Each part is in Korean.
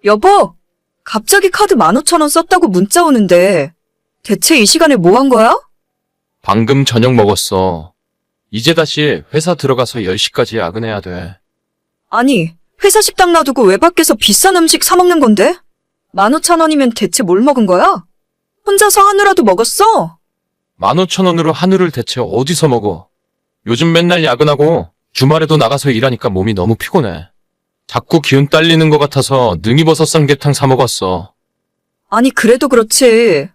여보, 갑자기 카드 15,000원 썼다고 문자 오는데 대체 이 시간에 뭐 한 거야? 방금 저녁 먹었어. 이제 다시 회사 들어가서 10시까지 야근해야 돼. 아니, 회사 식당 놔두고 왜 밖에서 비싼 음식 사 먹는 건데? 15,000원이면 대체 뭘 먹은 거야? 혼자서 한우라도 먹었어? 15,000원으로 한우를 대체 어디서 먹어? 요즘 맨날 야근하고 주말에도 나가서 일하니까 몸이 너무 피곤해. 자꾸 기운 딸리는 것 같아서 능이버섯 삼계탕 사 먹었어. 아니, 그래도 그렇지.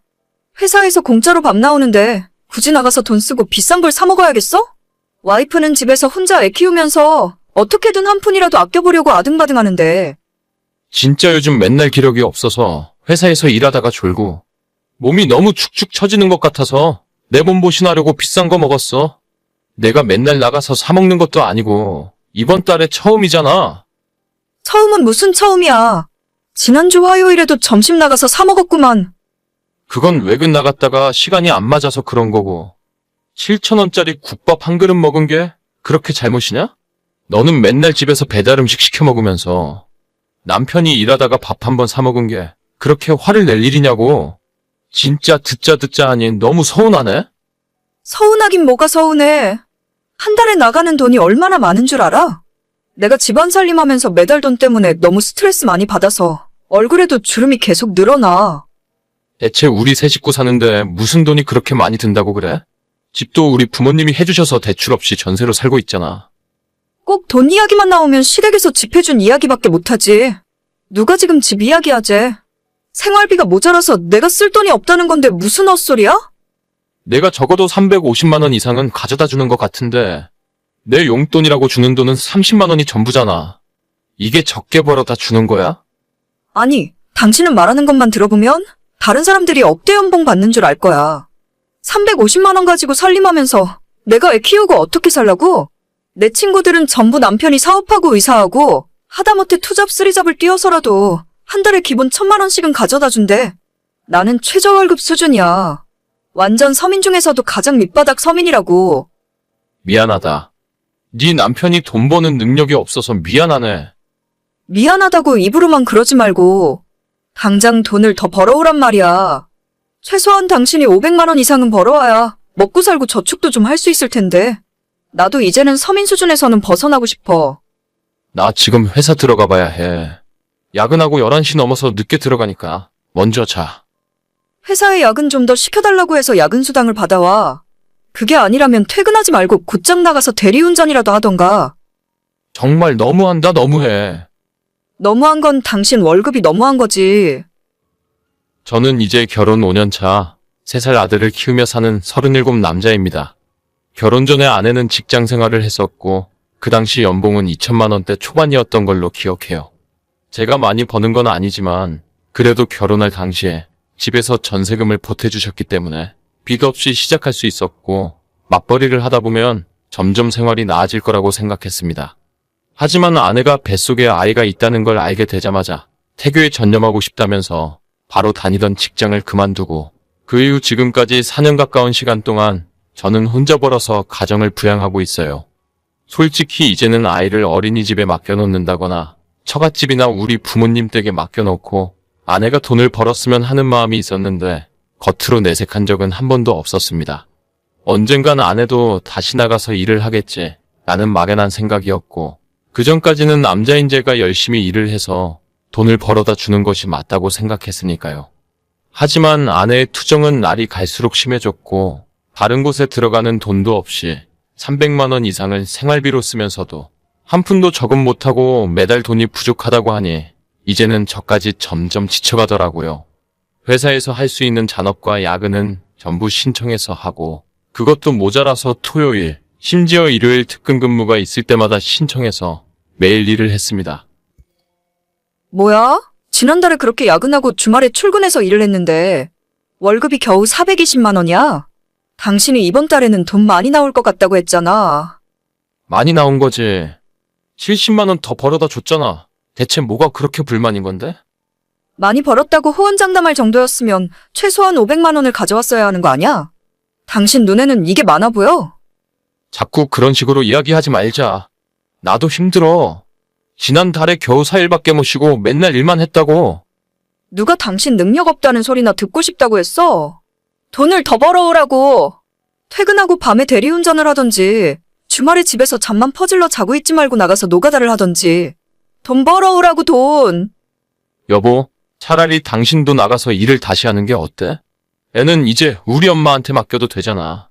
회사에서 공짜로 밥 나오는데 굳이 나가서 돈 쓰고 비싼 걸 사 먹어야겠어? 와이프는 집에서 혼자 애 키우면서 어떻게든 한 푼이라도 아껴보려고 아등바등 하는데. 진짜 요즘 맨날 기력이 없어서 회사에서 일하다가 졸고 몸이 너무 축축 처지는 것 같아서 내 몸보신하려고 비싼 거 먹었어. 내가 맨날 나가서 사 먹는 것도 아니고 이번 달에 처음이잖아. 처음은 무슨 처음이야. 지난주 화요일에도 점심 나가서 사 먹었구만. 그건 외근 나갔다가 시간이 안 맞아서 그런 거고 7,000원짜리 국밥 한 그릇 먹은 게 그렇게 잘못이냐? 너는 맨날 집에서 배달 음식 시켜 먹으면서 남편이 일하다가 밥 한 번 사 먹은 게 그렇게 화를 낼 일이냐고. 진짜 듣자 하니 너무 서운하네? 서운하긴 뭐가 서운해. 한 달에 나가는 돈이 얼마나 많은 줄 알아? 내가 집안 살림하면서 매달 돈 때문에 너무 스트레스 많이 받아서 얼굴에도 주름이 계속 늘어나. 대체 우리 세 식구 사는데 무슨 돈이 그렇게 많이 든다고 그래? 집도 우리 부모님이 해주셔서 대출 없이 전세로 살고 있잖아. 꼭 돈 이야기만 나오면 시댁에서 집 해준 이야기밖에 못하지. 누가 지금 집 이야기하재. 생활비가 모자라서 내가 쓸 돈이 없다는 건데 무슨 헛소리야? 내가 적어도 350만 원 이상은 가져다 주는 것 같은데 내 용돈이라고 주는 돈은 30만 원이 전부잖아. 이게 적게 벌어다 주는 거야? 아니, 당신은 말하는 것만 들어보면 다른 사람들이 억대 연봉 받는 줄 알 거야. 350만 원 가지고 살림하면서 내가 애 키우고 어떻게 살라고? 내 친구들은 전부 남편이 사업하고 의사하고 하다못해 투잡 쓰리잡을 뛰어서라도 한 달에 기본 1,000만 원씩은 가져다 준대. 나는 최저월급 수준이야. 완전 서민 중에서도 가장 밑바닥 서민이라고. 미안하다. 네 남편이 돈 버는 능력이 없어서 미안하네. 미안하다고 입으로만 그러지 말고 당장 돈을 더 벌어오란 말이야. 최소한 당신이 500만 원 이상은 벌어와야 먹고 살고 저축도 좀 할 수 있을 텐데. 나도 이제는 서민 수준에서는 벗어나고 싶어. 나 지금 회사 들어가 봐야 해. 야근하고 11시 넘어서 늦게 들어가니까 먼저 자. 회사에 야근 좀 더 시켜달라고 해서 야근 수당을 받아와. 그게 아니라면 퇴근하지 말고 곧장 나가서 대리운전이라도 하던가. 정말 너무한다 너무해. 너무한 건 당신 월급이 너무한 거지. 저는 이제 결혼 5년 차 3살 아들을 키우며 사는 37 남자입니다. 결혼 전에 아내는 직장 생활을 했었고 그 당시 연봉은 2천만 원대 초반이었던 걸로 기억해요. 제가 많이 버는 건 아니지만 그래도 결혼할 당시에 집에서 전세금을 보태주셨기 때문에 빚 없이 시작할 수 있었고 맞벌이를 하다 보면 점점 생활이 나아질 거라고 생각했습니다. 하지만 아내가 뱃속에 아이가 있다는 걸 알게 되자마자 태교에 전념하고 싶다면서 바로 다니던 직장을 그만두고 그 이후 지금까지 4년 가까운 시간 동안 저는 혼자 벌어서 가정을 부양하고 있어요. 솔직히 이제는 아이를 어린이집에 맡겨놓는다거나 처갓집이나 우리 부모님 댁에 맡겨놓고 아내가 돈을 벌었으면 하는 마음이 있었는데 겉으로 내색한 적은 한 번도 없었습니다. 언젠간 아내도 다시 나가서 일을 하겠지 라는 막연한 생각이었고 그전까지는 남자인 제가 열심히 일을 해서 돈을 벌어다 주는 것이 맞다고 생각했으니까요. 하지만 아내의 투정은 날이 갈수록 심해졌고 다른 곳에 들어가는 돈도 없이 300만 원 이상을 생활비로 쓰면서도 한 푼도 저금 못하고 매달 돈이 부족하다고 하니 이제는 저까지 점점 지쳐가더라고요. 회사에서 할 수 있는 잔업과 야근은 전부 신청해서 하고 그것도 모자라서 토요일, 심지어 일요일 특근 근무가 있을 때마다 신청해서 매일 일을 했습니다. 뭐야? 지난달에 그렇게 야근하고 주말에 출근해서 일을 했는데 월급이 겨우 420만 원이야? 당신이 이번 달에는 돈 많이 나올 것 같다고 했잖아. 많이 나온 거지. 70만 원 더 벌어다 줬잖아. 대체 뭐가 그렇게 불만인 건데? 많이 벌었다고 호언장담할 정도였으면 최소한 500만 원을 가져왔어야 하는 거 아니야? 당신 눈에는 이게 많아 보여? 자꾸 그런 식으로 이야기하지 말자. 나도 힘들어. 지난달에 겨우 4일밖에 못 쉬고 맨날 일만 했다고. 누가 당신 능력 없다는 소리나 듣고 싶다고 했어? 돈을 더 벌어오라고. 퇴근하고 밤에 대리운전을 하던지, 주말에 집에서 잠만 퍼질러 자고 있지 말고 나가서 노가다를 하던지. 돈 벌어오라고, 돈. 여보, 차라리 당신도 나가서 일을 다시 하는 게 어때? 애는 이제 우리 엄마한테 맡겨도 되잖아.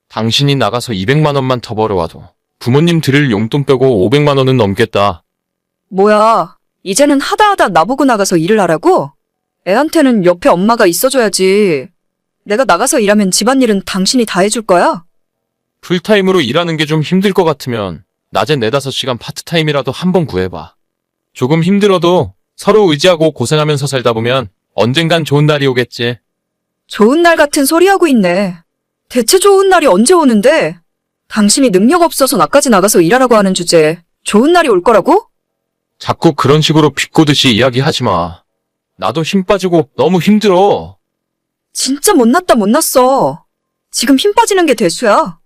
당신이 나가서 200만 원만 더 벌어와도 부모님 드릴 용돈 빼고 500만 원은 넘겠다. 뭐야, 이제는 하다 나보고 나가서 일을 하라고? 애한테는 옆에 엄마가 있어줘야지. 내가 나가서 일하면 집안일은 당신이 다 해줄 거야? 풀타임으로 일하는 게 좀 힘들 것 같으면 낮에 4-5시간 파트타임이라도 한번 구해봐. 조금 힘들어도 서로 의지하고 고생하면서 살다 보면 언젠간 좋은 날이 오겠지. 좋은 날 같은 소리 하고 있네. 대체 좋은 날이 언제 오는데? 당신이 능력 없어서 나까지 나가서 일하라고 하는 주제에 좋은 날이 올 거라고? 자꾸 그런 식으로 비꼬듯이 이야기하지 마. 나도 힘 빠지고 너무 힘들어. 진짜 못났다 못났어. 지금 힘 빠지는 게 대수야.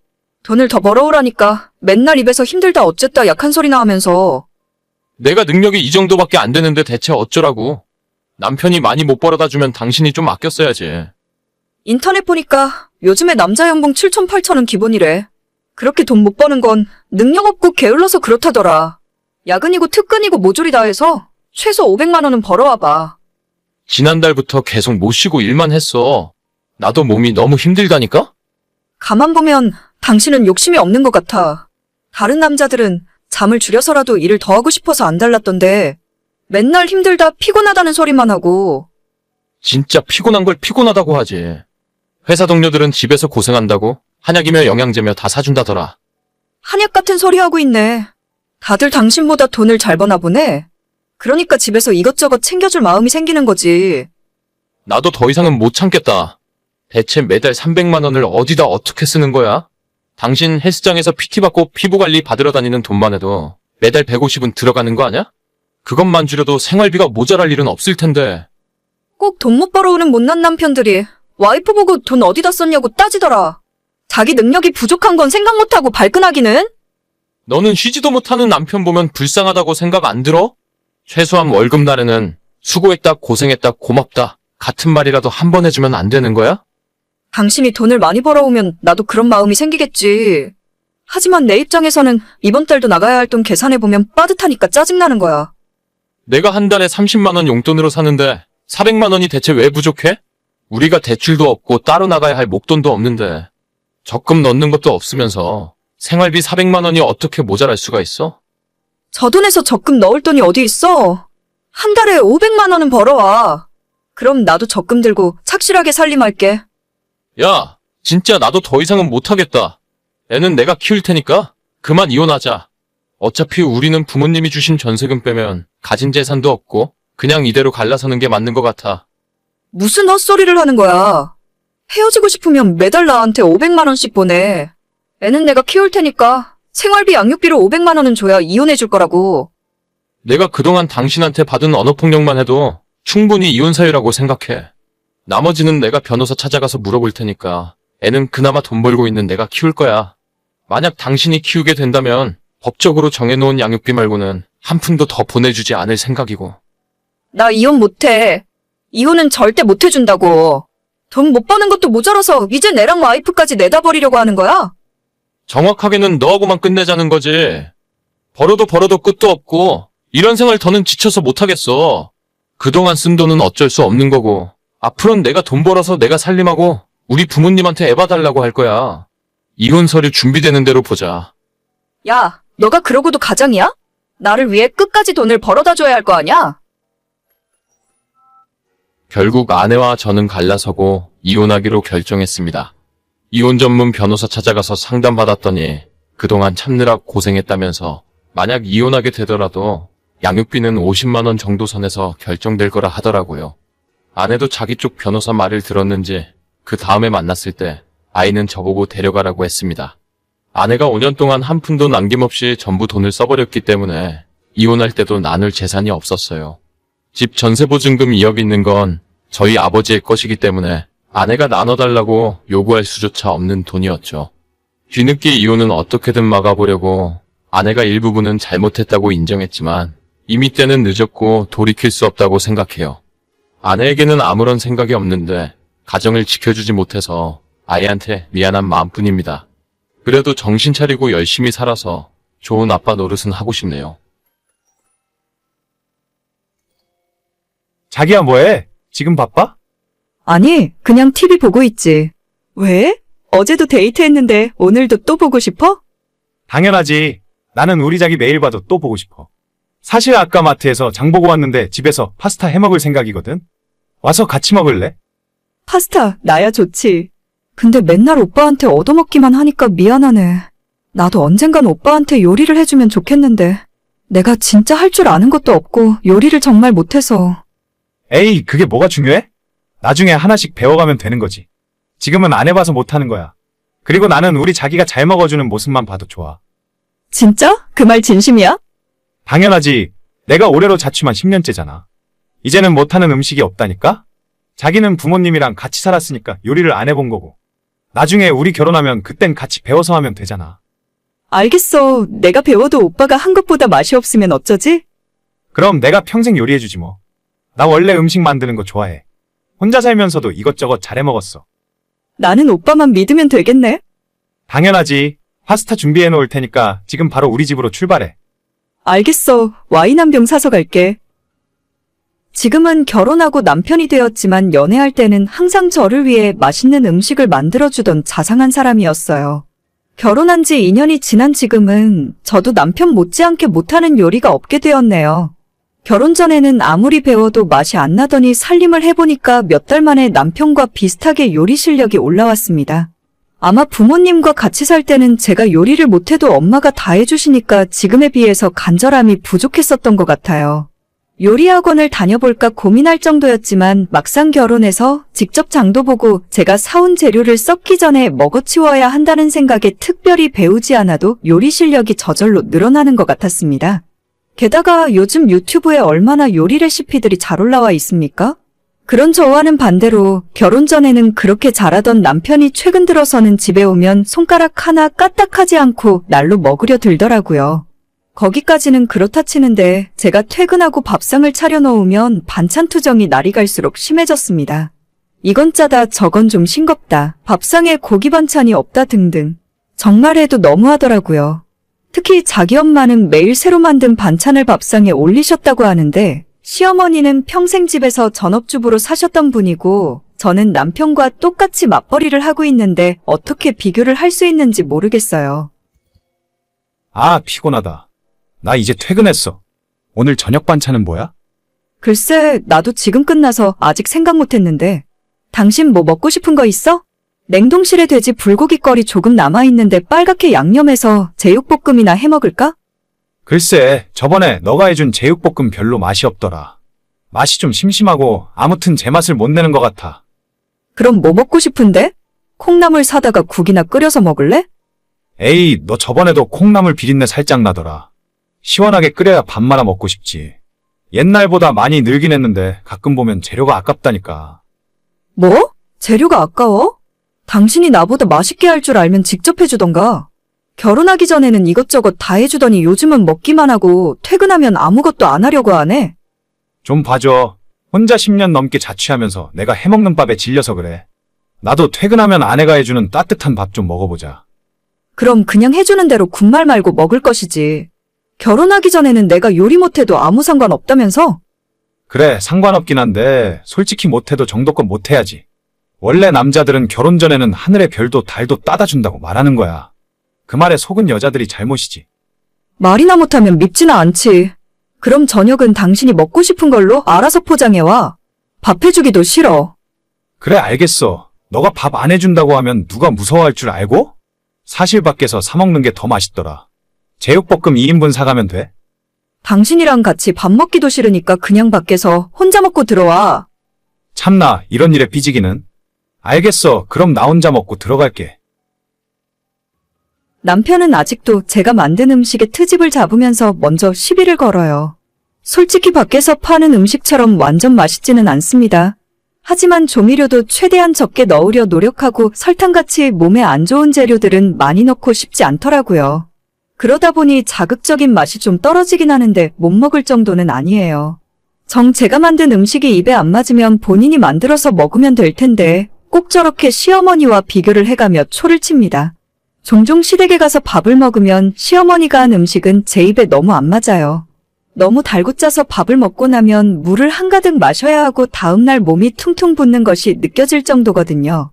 돈을 더 벌어오라니까 맨날 입에서 힘들다 어쨌다 약한 소리나 하면서. 내가 능력이 이 정도밖에 안 되는데 대체 어쩌라고. 남편이 많이 못 벌어다 주면 당신이 좀 아껴 써야지. 인터넷 보니까 요즘에 남자 연봉 7천 8천은 기본이래. 그렇게 돈 못 버는 건 능력 없고 게을러서 그렇다더라. 야근이고 특근이고 모조리 다 해서 최소 500만 원은 벌어와봐. 지난달부터 계속 못 쉬고 일만 했어. 나도 몸이 너무 힘들다니까? 가만 보면 당신은 욕심이 없는 것 같아. 다른 남자들은 잠을 줄여서라도 일을 더 하고 싶어서 안 달랐던데 맨날 힘들다 피곤하다는 소리만 하고. 진짜 피곤한 걸 피곤하다고 하지. 회사 동료들은 집에서 고생한다고 한약이며 영양제며 다 사준다더라. 한약 같은 소리 하고 있네. 다들 당신보다 돈을 잘 버나 보네. 그러니까 집에서 이것저것 챙겨줄 마음이 생기는 거지. 나도 더 이상은 못 참겠다. 대체 매달 300만 원을 어디다 어떻게 쓰는 거야? 당신 헬스장에서 PT 받고 피부 관리 받으러 다니는 돈만 해도 매달 150은 들어가는 거 아냐? 그것만 줄여도 생활비가 모자랄 일은 없을 텐데. 꼭 돈 못 벌어오는 못난 남편들이 와이프 보고 돈 어디다 썼냐고 따지더라. 자기 능력이 부족한 건 생각 못하고 발끈하기는? 너는 쉬지도 못하는 남편 보면 불쌍하다고 생각 안 들어? 최소한 월급날에는 수고했다, 고생했다, 고맙다 같은 말이라도 한 번 해주면 안 되는 거야? 당신이 돈을 많이 벌어오면 나도 그런 마음이 생기겠지. 하지만 내 입장에서는 이번 달도 나가야 할 돈 계산해보면 빠듯하니까 짜증나는 거야. 내가 한 달에 30만 원 용돈으로 사는데 400만 원이 대체 왜 부족해? 우리가 대출도 없고 따로 나가야 할 목돈도 없는데 적금 넣는 것도 없으면서 생활비 400만 원이 어떻게 모자랄 수가 있어? 저 돈에서 적금 넣을 돈이 어디 있어? 한 달에 500만 원은 벌어와. 그럼 나도 적금 들고 착실하게 살림할게. 야, 진짜 나도 더 이상은 못하겠다. 애는 내가 키울 테니까 그만 이혼하자. 어차피 우리는 부모님이 주신 전세금 빼면 가진 재산도 없고 그냥 이대로 갈라서는 게 맞는 것 같아. 무슨 헛소리를 하는 거야. 헤어지고 싶으면 매달 나한테 500만 원씩 보내. 애는 내가 키울 테니까 생활비 양육비로 500만 원은 줘야 이혼해 줄 거라고. 내가 그동안 당신한테 받은 언어폭력만 해도 충분히 이혼 사유라고 생각해. 나머지는 내가 변호사 찾아가서 물어볼 테니까 애는 그나마 돈 벌고 있는 내가 키울 거야. 만약 당신이 키우게 된다면 법적으로 정해놓은 양육비 말고는 한 푼도 더 보내주지 않을 생각이고. 나 이혼 못해. 이혼은 절대 못 해준다고. 돈 못 버는 것도 모자라서 이제 내랑 와이프까지 내다 버리려고 하는 거야? 정확하게는 너하고만 끝내자는 거지. 벌어도 끝도 없고 이런 생활 더는 지쳐서 못하겠어. 그동안 쓴 돈은 어쩔 수 없는 거고 앞으로는 내가 돈 벌어서 내가 살림하고 우리 부모님한테 애 봐달라고 할 거야. 이혼 서류 준비되는 대로 보자. 야, 너가 그러고도 가장이야? 나를 위해 끝까지 돈을 벌어다 줘야 할 거 아냐? 결국 아내와 저는 갈라서고 이혼하기로 결정했습니다. 이혼 전문 변호사 찾아가서 상담받았더니 그동안 참느라 고생했다면서 만약 이혼하게 되더라도 양육비는 50만 원 정도 선에서 결정될 거라 하더라고요. 아내도 자기 쪽 변호사 말을 들었는지 그 다음에 만났을 때 아이는 저보고 데려가라고 했습니다. 아내가 5년 동안 한 푼도 남김없이 전부 돈을 써버렸기 때문에 이혼할 때도 나눌 재산이 없었어요. 집 전세보증금 2억 있는 건 저희 아버지의 것이기 때문에 아내가 나눠달라고 요구할 수조차 없는 돈이었죠. 뒤늦게 이혼은 어떻게든 막아보려고 아내가 일부분은 잘못했다고 인정했지만 이미 때는 늦었고 돌이킬 수 없다고 생각해요. 아내에게는 아무런 생각이 없는데 가정을 지켜주지 못해서 아이한테 미안한 마음뿐입니다. 그래도 정신 차리고 열심히 살아서 좋은 아빠 노릇은 하고 싶네요. 자기야 뭐해? 지금 바빠? 아니, 그냥 TV 보고 있지. 왜? 어제도 데이트했는데 오늘도 또 보고 싶어? 당연하지. 나는 우리 자기 매일 봐도 또 보고 싶어. 사실 아까 마트에서 장 보고 왔는데 집에서 파스타 해 먹을 생각이거든. 와서 같이 먹을래? 파스타, 나야 좋지. 근데 맨날 오빠한테 얻어먹기만 하니까 미안하네. 나도 언젠간 오빠한테 요리를 해주면 좋겠는데. 내가 진짜 할 줄 아는 것도 없고 요리를 정말 못해서. 에이, 그게 뭐가 중요해? 나중에 하나씩 배워가면 되는 거지. 지금은 안 해봐서 못하는 거야. 그리고 나는 우리 자기가 잘 먹어주는 모습만 봐도 좋아. 진짜? 그 말 진심이야? 당연하지. 내가 올해로 자취만 10년째잖아. 이제는 못하는 음식이 없다니까? 자기는 부모님이랑 같이 살았으니까 요리를 안 해본 거고. 나중에 우리 결혼하면 그땐 같이 배워서 하면 되잖아. 알겠어. 내가 배워도 오빠가 한 것보다 맛이 없으면 어쩌지? 그럼 내가 평생 요리해주지 뭐. 나 원래 음식 만드는 거 좋아해. 혼자 살면서도 이것저것 잘해 먹었어. 나는 오빠만 믿으면 되겠네. 당연하지. 파스타 준비해 놓을 테니까 지금 바로 우리 집으로 출발해. 알겠어. 와인 한 병 사서 갈게. 지금은 결혼하고 남편이 되었지만 연애할 때는 항상 저를 위해 맛있는 음식을 만들어주던 자상한 사람이었어요. 결혼한 지 2년이 지난 지금은 저도 남편 못지않게 못하는 요리가 없게 되었네요. 결혼 전에는 아무리 배워도 맛이 안 나더니 살림을 해보니까 몇 달 만에 남편과 비슷하게 요리 실력이 올라왔습니다. 아마 부모님과 같이 살 때는 제가 요리를 못해도 엄마가 다 해주시니까 지금에 비해서 간절함이 부족했었던 것 같아요. 요리 학원을 다녀볼까 고민할 정도였지만 막상 결혼해서 직접 장도 보고 제가 사온 재료를 썩기 전에 먹어치워야 한다는 생각에 특별히 배우지 않아도 요리 실력이 저절로 늘어나는 것 같았습니다. 게다가 요즘 유튜브에 얼마나 요리 레시피들이 잘 올라와 있습니까? 그런 저와는 반대로 결혼 전에는 그렇게 잘하던 남편이 최근 들어서는 집에 오면 손가락 하나 까딱하지 않고 날로 먹으려 들더라고요. 거기까지는 그렇다 치는데 제가 퇴근하고 밥상을 차려놓으면 반찬 투정이 날이 갈수록 심해졌습니다. 이건 짜다 저건 좀 싱겁다. 밥상에 고기 반찬이 없다 등등. 정말 해도 너무하더라고요. 특히 자기 엄마는 매일 새로 만든 반찬을 밥상에 올리셨다고 하는데 시어머니는 평생 집에서 전업주부로 사셨던 분이고 저는 남편과 똑같이 맞벌이를 하고 있는데 어떻게 비교를 할 수 있는지 모르겠어요. 아, 피곤하다. 나 이제 퇴근했어. 오늘 저녁 반찬은 뭐야? 글쎄, 나도 지금 끝나서 아직 생각 못했는데. 당신 뭐 먹고 싶은 거 있어? 냉동실에 돼지 불고기거리 조금 남아있는데 빨갛게 양념해서 제육볶음이나 해먹을까? 글쎄, 저번에 너가 해준 제육볶음 별로 맛이 없더라. 맛이 좀 심심하고 아무튼 제 맛을 못 내는 것 같아. 그럼 뭐 먹고 싶은데? 콩나물 사다가 국이나 끓여서 먹을래? 에이, 너 저번에도 콩나물 비린내 살짝 나더라. 시원하게 끓여야 밥 말아 먹고 싶지. 옛날보다 많이 늘긴 했는데 가끔 보면 재료가 아깝다니까. 뭐? 재료가 아까워? 당신이 나보다 맛있게 할 줄 알면 직접 해주던가. 결혼하기 전에는 이것저것 다 해주더니 요즘은 먹기만 하고 퇴근하면 아무것도 안 하려고 하네. 좀 봐줘. 혼자 10년 넘게 자취하면서 내가 해먹는 밥에 질려서 그래. 나도 퇴근하면 아내가 해주는 따뜻한 밥 좀 먹어보자. 그럼 그냥 해주는 대로 군말 말고 먹을 것이지. 결혼하기 전에는 내가 요리 못해도 아무 상관없다면서? 그래, 상관없긴 한데 솔직히 못해도 정도껏 못해야지. 원래 남자들은 결혼 전에는 하늘의 별도 달도 따다 준다고 말하는 거야. 그 말에 속은 여자들이 잘못이지. 말이나 못하면 밉지나 않지. 그럼 저녁은 당신이 먹고 싶은 걸로 알아서 포장해와. 밥 해주기도 싫어. 그래, 알겠어. 너가 밥 안 해준다고 하면 누가 무서워할 줄 알고? 사실 밖에서 사 먹는 게 더 맛있더라. 제육볶음 2인분 사가면 돼. 당신이랑 같이 밥 먹기도 싫으니까 그냥 밖에서 혼자 먹고 들어와. 참나, 이런 일에 삐지기는. 알겠어. 그럼 나 혼자 먹고 들어갈게. 남편은 아직도 제가 만든 음식에 트집을 잡으면서 먼저 시비를 걸어요. 솔직히 밖에서 파는 음식처럼 완전 맛있지는 않습니다. 하지만 조미료도 최대한 적게 넣으려 노력하고 설탕같이 몸에 안 좋은 재료들은 많이 넣고 싶지 않더라고요. 그러다 보니 자극적인 맛이 좀 떨어지긴 하는데 못 먹을 정도는 아니에요. 제가 만든 음식이 입에 안 맞으면 본인이 만들어서 먹으면 될 텐데 꼭 저렇게 시어머니와 비교를 해가며 초를 칩니다. 종종 시댁에 가서 밥을 먹으면 시어머니가 한 음식은 제 입에 너무 안 맞아요. 너무 달고 짜서 밥을 먹고 나면 물을 한가득 마셔야 하고 다음날 몸이 퉁퉁 붓는 것이 느껴질 정도거든요.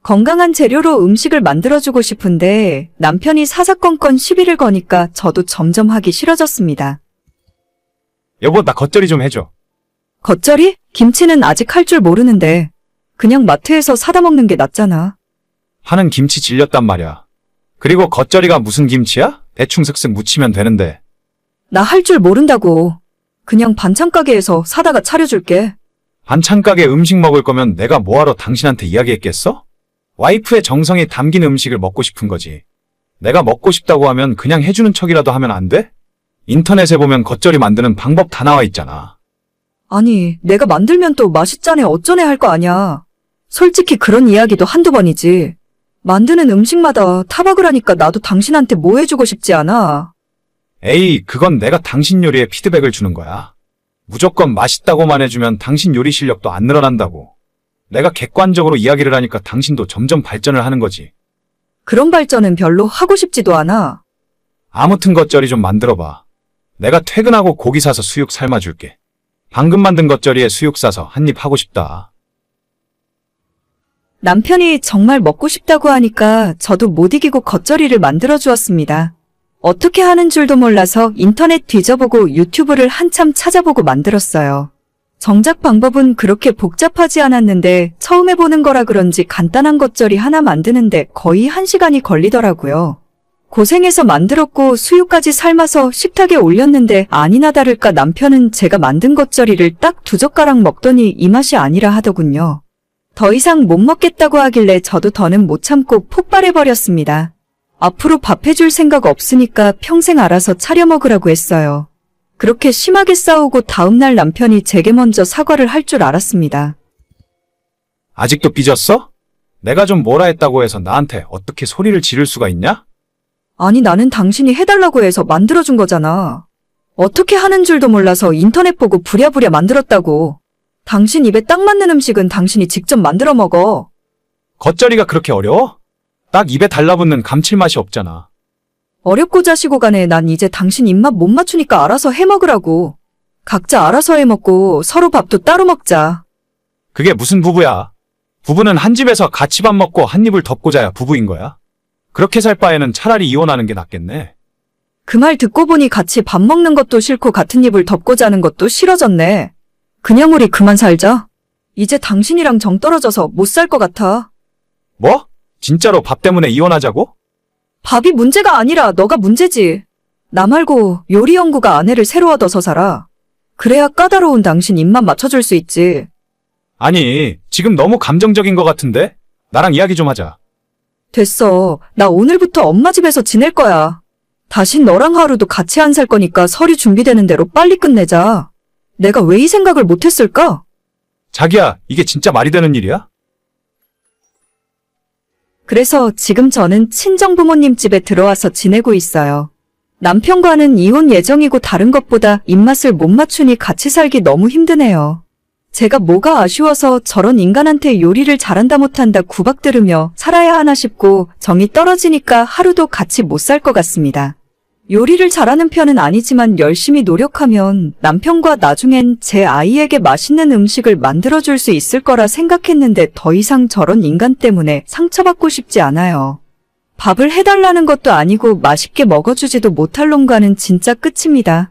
건강한 재료로 음식을 만들어주고 싶은데 남편이 사사건건 시비를 거니까 저도 점점 하기 싫어졌습니다. 여보, 나 겉절이 좀 해줘. 겉절이? 김치는 아직 할 줄 모르는데 그냥 마트에서 사다 먹는 게 낫잖아. 하는 김치 질렸단 말이야. 그리고 겉절이가 무슨 김치야? 대충 슥슥 무치면 되는데. 나 할 줄 모른다고. 그냥 반찬 가게에서 사다가 차려줄게. 반찬 가게 음식 먹을 거면 내가 뭐하러 당신한테 이야기했겠어? 와이프의 정성이 담긴 음식을 먹고 싶은 거지. 내가 먹고 싶다고 하면 그냥 해주는 척이라도 하면 안 돼? 인터넷에 보면 겉절이 만드는 방법 다 나와 있잖아. 아니, 내가 만들면 또 맛있자네 어쩌네 할 거 아냐. 솔직히 그런 이야기도 한두 번이지. 만드는 음식마다 타박을 하니까 나도 당신한테 뭐 해주고 싶지 않아. 에이, 그건 내가 당신 요리에 피드백을 주는 거야. 무조건 맛있다고만 해주면 당신 요리 실력도 안 늘어난다고. 내가 객관적으로 이야기를 하니까 당신도 점점 발전을 하는 거지. 그런 발전은 별로 하고 싶지도 않아. 아무튼 겉절이 좀 만들어봐. 내가 퇴근하고 고기 사서 수육 삶아줄게. 방금 만든 겉절이에 수육 싸서 한 입 하고 싶다. 남편이 정말 먹고 싶다고 하니까 저도 못 이기고 겉절이를 만들어 주었습니다. 어떻게 하는 줄도 몰라서 인터넷 뒤져보고 유튜브를 한참 찾아보고 만들었어요. 정작 방법은 그렇게 복잡하지 않았는데 처음 해보는 거라 그런지 간단한 겉절이 하나 만드는데 거의 1시간이 걸리더라고요. 고생해서 만들었고 수육까지 삶아서 식탁에 올렸는데 아니나 다를까 남편은 제가 만든 겉절이를 딱 2젓가락 먹더니 이 맛이 아니라 하더군요. 더 이상 못 먹겠다고 하길래 저도 더는 못 참고 폭발해버렸습니다. 앞으로 밥 해줄 생각 없으니까 평생 알아서 차려 먹으라고 했어요. 그렇게 심하게 싸우고 다음날 남편이 제게 먼저 사과를 할 줄 알았습니다. 아직도 삐졌어? 내가 좀 뭐라 했다고 해서 나한테 어떻게 소리를 지를 수가 있냐? 아니 나는 당신이 해달라고 해서 만들어준 거잖아. 어떻게 하는 줄도 몰라서 인터넷 보고 부랴부랴 만들었다고. 당신 입에 딱 맞는 음식은 당신이 직접 만들어 먹어. 겉절이가 그렇게 어려워? 딱 입에 달라붙는 감칠맛이 없잖아. 어렵고 자시고 간에 난 이제 당신 입맛 못 맞추니까 알아서 해 먹으라고. 각자 알아서 해 먹고 서로 밥도 따로 먹자. 그게 무슨 부부야? 부부는 한 집에서 같이 밥 먹고 한 입을 덮고 자야 부부인 거야? 그렇게 살 바에는 차라리 이혼하는 게 낫겠네. 그 말 듣고 보니 같이 밥 먹는 것도 싫고 같은 입을 덮고 자는 것도 싫어졌네. 그냥 우리 그만 살자. 이제 당신이랑 정 떨어져서 못 살 것 같아. 뭐? 진짜로 밥 때문에 이혼하자고? 밥이 문제가 아니라 너가 문제지. 나 말고 요리 연구가 아내를 새로 얻어서 살아. 그래야 까다로운 당신 입맛 맞춰줄 수 있지. 아니, 지금 너무 감정적인 것 같은데? 나랑 이야기 좀 하자. 됐어. 나 오늘부터 엄마 집에서 지낼 거야. 다신 너랑 하루도 같이 안 살 거니까 서류 준비되는 대로 빨리 끝내자. 내가 왜 이 생각을 못했을까? 자기야, 이게 진짜 말이 되는 일이야? 그래서 지금 저는 친정부모님 집에 들어와서 지내고 있어요. 남편과는 이혼 예정이고 다른 것보다 입맛을 못 맞추니 같이 살기 너무 힘드네요. 제가 뭐가 아쉬워서 저런 인간한테 요리를 잘한다 못한다 구박 들으며 살아야 하나 싶고 정이 떨어지니까 하루도 같이 못 살 것 같습니다. 요리를 잘하는 편은 아니지만 열심히 노력하면 남편과 나중엔 제 아이에게 맛있는 음식을 만들어줄 수 있을 거라 생각했는데 더 이상 저런 인간 때문에 상처받고 싶지 않아요. 밥을 해달라는 것도 아니고 맛있게 먹어주지도 못할 놈과는 진짜 끝입니다.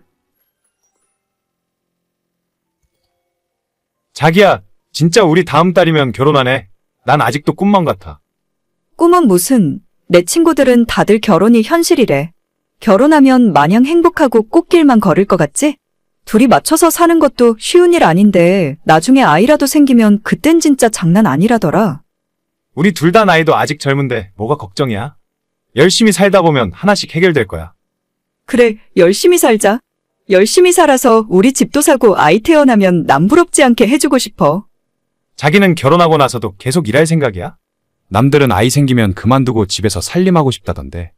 자기야, 진짜 우리 다음 달이면 결혼하네. 난 아직도 꿈만 같아. 꿈은 무슨, 내 친구들은 다들 결혼이 현실이래. 결혼하면 마냥 행복하고 꽃길만 걸을 것 같지? 둘이 맞춰서 사는 것도 쉬운 일 아닌데 나중에 아이라도 생기면 그땐 진짜 장난 아니라더라. 우리 둘 다 나이도 아직 젊은데 뭐가 걱정이야? 열심히 살다 보면 하나씩 해결될 거야. 그래, 열심히 살자. 열심히 살아서 우리 집도 사고 아이 태어나면 남 부럽지 않게 해주고 싶어. 자기는 결혼하고 나서도 계속 일할 생각이야? 남들은 아이 생기면 그만두고 집에서 살림하고 싶다던데.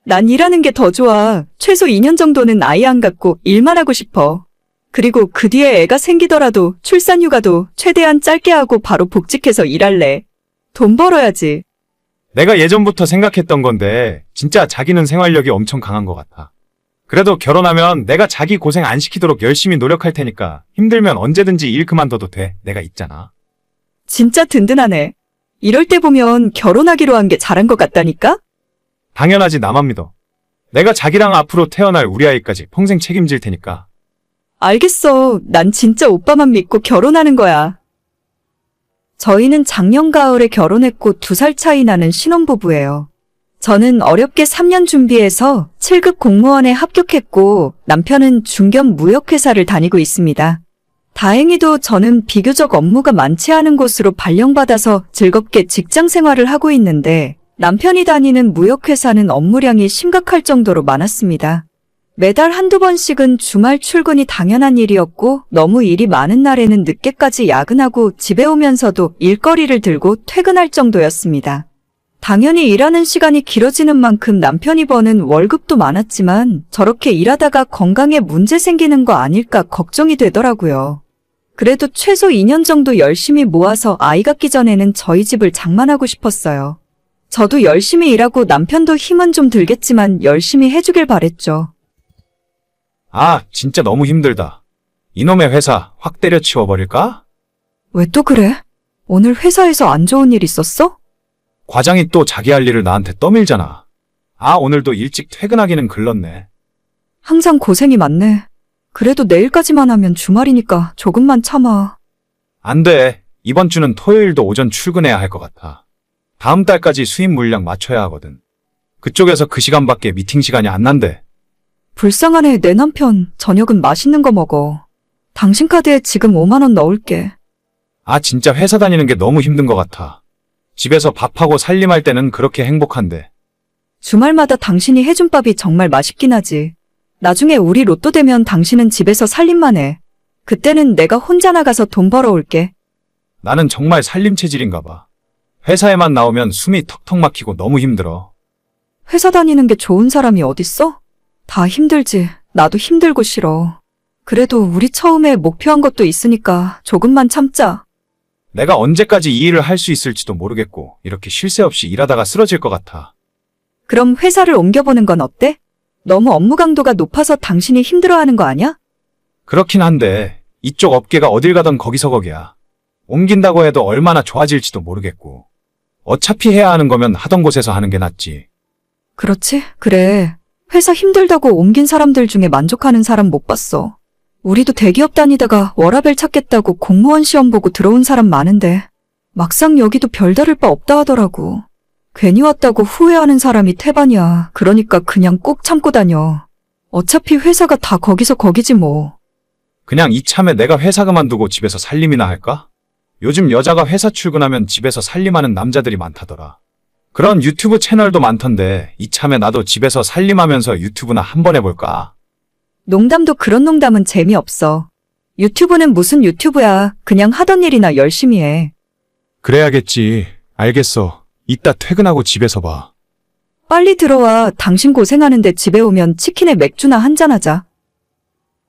난 일하는 게 더 좋아. 최소 2년 정도는 아이 안 갖고 일만 하고 싶어. 그리고 그 뒤에 애가 생기더라도 출산휴가도 최대한 짧게 하고 바로 복직해서 일할래. 돈 벌어야지. 내가 예전부터 생각했던 건데 진짜 자기는 생활력이 엄청 강한 것 같아. 그래도 결혼하면 내가 자기 고생 안 시키도록 열심히 노력할 테니까 힘들면 언제든지 일 그만둬도 돼. 내가 있잖아. 진짜 든든하네. 이럴 때 보면 결혼하기로 한 게 잘한 것 같다니까? 당연하지, 나만 믿어. 내가 자기랑 앞으로 태어날 우리 아이까지 평생 책임질 테니까. 알겠어. 난 진짜 오빠만 믿고 결혼하는 거야. 저희는 작년 가을에 결혼했고 2살 차이 나는 신혼부부예요. 저는 어렵게 3년 준비해서 7급 공무원에 합격했고 남편은 중견 무역회사를 다니고 있습니다. 다행히도 저는 비교적 업무가 많지 않은 곳으로 발령받아서 즐겁게 직장 생활을 하고 있는데 남편이 다니는 무역회사는 업무량이 심각할 정도로 많았습니다. 매달 한두 번씩은 주말 출근이 당연한 일이었고 너무 일이 많은 날에는 늦게까지 야근하고 집에 오면서도 일거리를 들고 퇴근할 정도였습니다. 당연히 일하는 시간이 길어지는 만큼 남편이 버는 월급도 많았지만 저렇게 일하다가 건강에 문제 생기는 거 아닐까 걱정이 되더라고요. 그래도 최소 2년 정도 열심히 모아서 아이 갖기 전에는 저희 집을 장만하고 싶었어요. 저도 열심히 일하고 남편도 힘은 좀 들겠지만 열심히 해주길 바랬죠. 아, 진짜 너무 힘들다. 이놈의 회사 확 때려치워버릴까? 왜 또 그래? 오늘 회사에서 안 좋은 일 있었어? 과장이 또 자기 할 일을 나한테 떠밀잖아. 아, 오늘도 일찍 퇴근하기는 글렀네. 항상 고생이 많네. 그래도 내일까지만 하면 주말이니까 조금만 참아. 안 돼. 이번 주는 토요일도 오전 출근해야 할 것 같아. 다음 달까지 수입 물량 맞춰야 하거든. 그쪽에서 그 시간밖에 미팅 시간이 안 난대. 불쌍하네. 내 남편 저녁은 맛있는 거 먹어. 당신 카드에 지금 5만 원 넣을게. 아, 진짜 회사 다니는 게 너무 힘든 것 같아. 집에서 밥하고 살림할 때는 그렇게 행복한데. 주말마다 당신이 해준 밥이 정말 맛있긴 하지. 나중에 우리 로또 되면 당신은 집에서 살림만 해. 그때는 내가 혼자 나가서 돈 벌어올게. 나는 정말 살림 체질인가 봐. 회사에만 나오면 숨이 턱턱 막히고 너무 힘들어. 회사 다니는 게 좋은 사람이 어딨어? 다 힘들지. 나도 힘들고 싫어. 그래도 우리 처음에 목표한 것도 있으니까 조금만 참자. 내가 언제까지 이 일을 할 수 있을지도 모르겠고 이렇게 쉴 새 없이 일하다가 쓰러질 것 같아. 그럼 회사를 옮겨보는 건 어때? 너무 업무 강도가 높아서 당신이 힘들어하는 거 아니야? 그렇긴 한데 이쪽 업계가 어딜 가든 거기서 거기야. 옮긴다고 해도 얼마나 좋아질지도 모르겠고. 어차피 해야 하는 거면 하던 곳에서 하는 게 낫지. 그렇지? 그래. 회사 힘들다고 옮긴 사람들 중에 만족하는 사람 못 봤어. 우리도 대기업 다니다가 워라밸 찾겠다고 공무원 시험 보고 들어온 사람 많은데 막상 여기도 별다를 바 없다 하더라고. 괜히 왔다고 후회하는 사람이 태반이야. 그러니까 그냥 꼭 참고 다녀. 어차피 회사가 다 거기서 거기지 뭐. 그냥 이참에 내가 회사 그만두고 집에서 살림이나 할까? 요즘 여자가 회사 출근하면 집에서 살림하는 남자들이 많다더라. 그런 유튜브 채널도 많던데 이참에 나도 집에서 살림하면서 유튜브나 한번 해볼까? 농담도 그런 농담은 재미없어. 유튜브는 무슨 유튜브야. 그냥 하던 일이나 열심히 해. 그래야겠지. 알겠어. 이따 퇴근하고 집에서 봐. 빨리 들어와. 당신 고생하는데 집에 오면 치킨에 맥주나 한잔하자.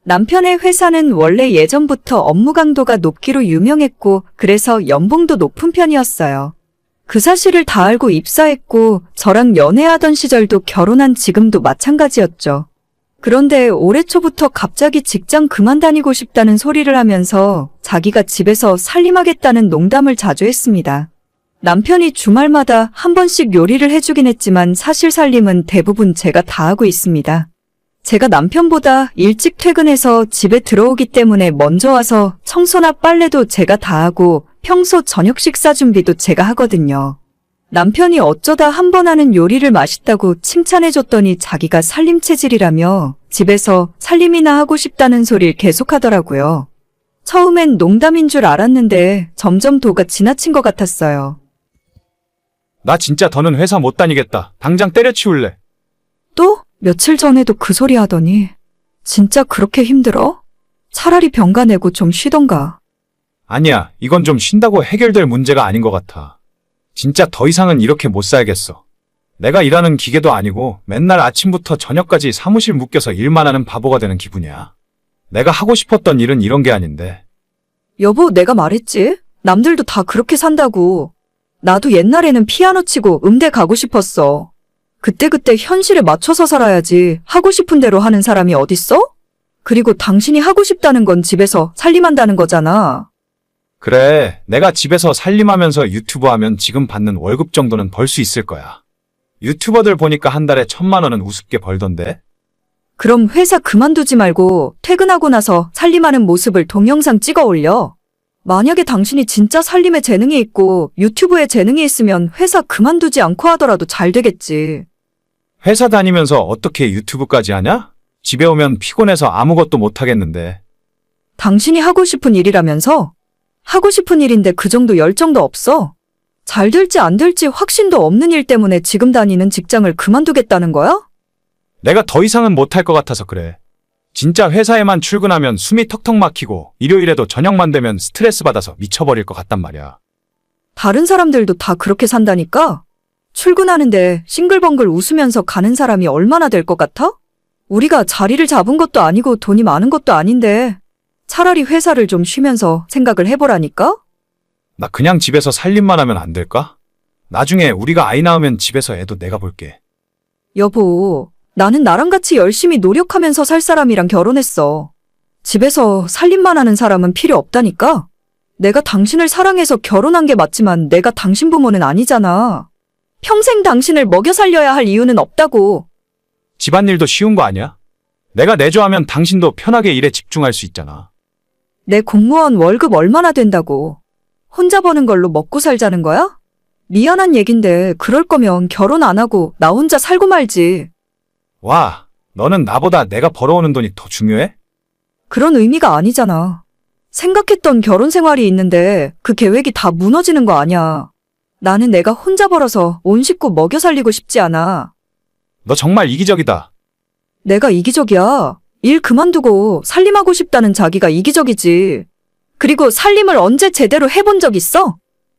남편의 회사는 원래 예전부터 업무 강도가 높기로 유명했고 그래서 연봉도 높은 편이었어요. 그 사실을 다 알고 입사했고 저랑 연애하던 시절도 결혼한 지금도 마찬가지였죠. 그런데 올해 초부터 갑자기 직장 그만 다니고 싶다는 소리를 하면서 자기가 집에서 살림하겠다는 농담을 자주 했습니다. 남편이 주말마다 한 번씩 요리를 해주긴 했지만 사실 살림은 대부분 제가 다 하고 있습니다. 제가 남편보다 일찍 퇴근해서 집에 들어오기 때문에 먼저 와서 청소나 빨래도 제가 다 하고 평소 저녁 식사 준비도 제가 하거든요. 남편이 어쩌다 한 번 하는 요리를 맛있다고 칭찬해줬더니 자기가 살림 체질이라며 집에서 살림이나 하고 싶다는 소리를 계속하더라고요. 처음엔 농담인 줄 알았는데 점점 도가 지나친 것 같았어요. 나 진짜 더는 회사 못 다니겠다. 당장 때려치울래. 또? 며칠 전에도 그 소리 하더니 진짜 그렇게 힘들어? 차라리 병가 내고 좀 쉬던가. 아니야, 이건 좀 쉰다고 해결될 문제가 아닌 것 같아. 진짜 더 이상은 이렇게 못 살겠어. 내가 일하는 기계도 아니고 맨날 아침부터 저녁까지 사무실 묶여서 일만 하는 바보가 되는 기분이야. 내가 하고 싶었던 일은 이런 게 아닌데. 여보, 내가 말했지? 남들도 다 그렇게 산다고. 나도 옛날에는 피아노 치고 음대 가고 싶었어. 그때그때 현실에 맞춰서 살아야지 하고 싶은 대로 하는 사람이 어딨어? 그리고 당신이 하고 싶다는 건 집에서 살림한다는 거잖아. 그래, 내가 집에서 살림하면서 유튜브 하면 지금 받는 월급 정도는 벌 수 있을 거야. 유튜버들 보니까 한 달에 1,000만 원은 우습게 벌던데? 그럼 회사 그만두지 말고 퇴근하고 나서 살림하는 모습을 동영상 찍어 올려. 만약에 당신이 진짜 살림에 재능이 있고 유튜브에 재능이 있으면 회사 그만두지 않고 하더라도 잘 되겠지. 회사 다니면서 어떻게 유튜브까지 하냐? 집에 오면 피곤해서 아무것도 못 하겠는데. 당신이 하고 싶은 일이라면서? 하고 싶은 일인데 그 정도 열정도 없어? 잘 될지 안 될지 확신도 없는 일 때문에 지금 다니는 직장을 그만두겠다는 거야? 내가 더 이상은 못할 것 같아서 그래. 진짜 회사에만 출근하면 숨이 턱턱 막히고 일요일에도 저녁만 되면 스트레스 받아서 미쳐버릴 것 같단 말이야. 다른 사람들도 다 그렇게 산다니까? 출근하는데 싱글벙글 웃으면서 가는 사람이 얼마나 될 것 같아? 우리가 자리를 잡은 것도 아니고 돈이 많은 것도 아닌데 차라리 회사를 좀 쉬면서 생각을 해보라니까? 나 그냥 집에서 살림만 하면 안 될까? 나중에 우리가 아이 낳으면 집에서 애도 내가 볼게. 여보, 나는 나랑 같이 열심히 노력하면서 살 사람이랑 결혼했어. 집에서 살림만 하는 사람은 필요 없다니까? 내가 당신을 사랑해서 결혼한 게 맞지만 내가 당신 부모는 아니잖아. 평생 당신을 먹여 살려야 할 이유는 없다고. 집안일도 쉬운 거 아니야? 내가 내조하면 당신도 편하게 일에 집중할 수 있잖아. 내 공무원 월급 얼마나 된다고. 혼자 버는 걸로 먹고 살자는 거야? 미안한 얘긴데 그럴 거면 결혼 안 하고 나 혼자 살고 말지. 와, 너는 나보다 내가 벌어오는 돈이 더 중요해? 그런 의미가 아니잖아. 생각했던 결혼 생활이 있는데 그 계획이 다 무너지는 거 아니야. 나는 내가 혼자 벌어서 온 식구 먹여 살리고 싶지 않아. 너 정말 이기적이다. 내가 이기적이야. 일 그만두고 살림하고 싶다는 자기가 이기적이지. 그리고 살림을 언제 제대로 해본 적 있어?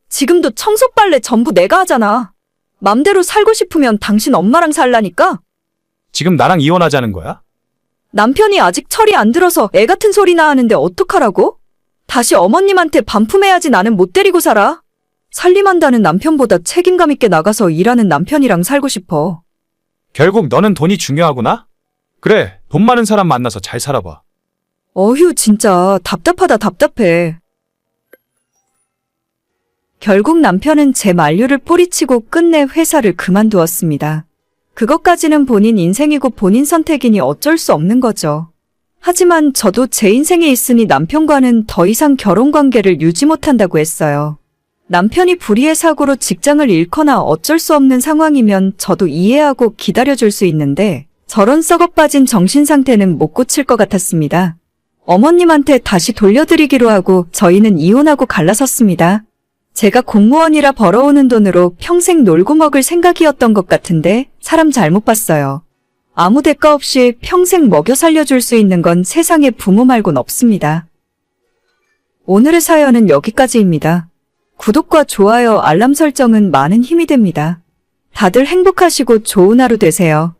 지금도 청소 빨래 전부 내가 하잖아. 맘대로 살고 싶으면 당신 엄마랑 살라니까? 지금 나랑 이혼하자는 거야? 남편이 아직 철이 안 들어서 애 같은 소리나 하는데 어떡하라고? 다시 어머님한테 반품해야지. 나는 못 데리고 살아. 살림한다는 남편보다 책임감 있게 나가서 일하는 남편이랑 살고 싶어. 결국 너는 돈이 중요하구나? 그래, 돈 많은 사람 만나서 잘 살아봐. 어휴, 진짜 답답하다 답답해. 결국 남편은 제 만류를 뿌리치고 끝내 회사를 그만두었습니다. 그것까지는 본인 인생이고 본인 선택이니 어쩔 수 없는 거죠. 하지만 저도 제 인생에 있으니 남편과는 더 이상 결혼 관계를 유지 못한다고 했어요. 남편이 불의의 사고로 직장을 잃거나 어쩔 수 없는 상황이면 저도 이해하고 기다려줄 수 있는데 저런 썩어빠진 정신 상태는 못 고칠 것 같았습니다. 어머님한테 다시 돌려드리기로 하고 저희는 이혼하고 갈라섰습니다. 제가 공무원이라 벌어오는 돈으로 평생 놀고 먹을 생각이었던 것 같은데 사람 잘못 봤어요. 아무 대가 없이 평생 먹여 살려줄 수 있는 건 세상에 부모 말곤 없습니다. 오늘의 사연은 여기까지입니다. 구독과 좋아요, 알람 설정은 많은 힘이 됩니다. 다들 행복하시고 좋은 하루 되세요.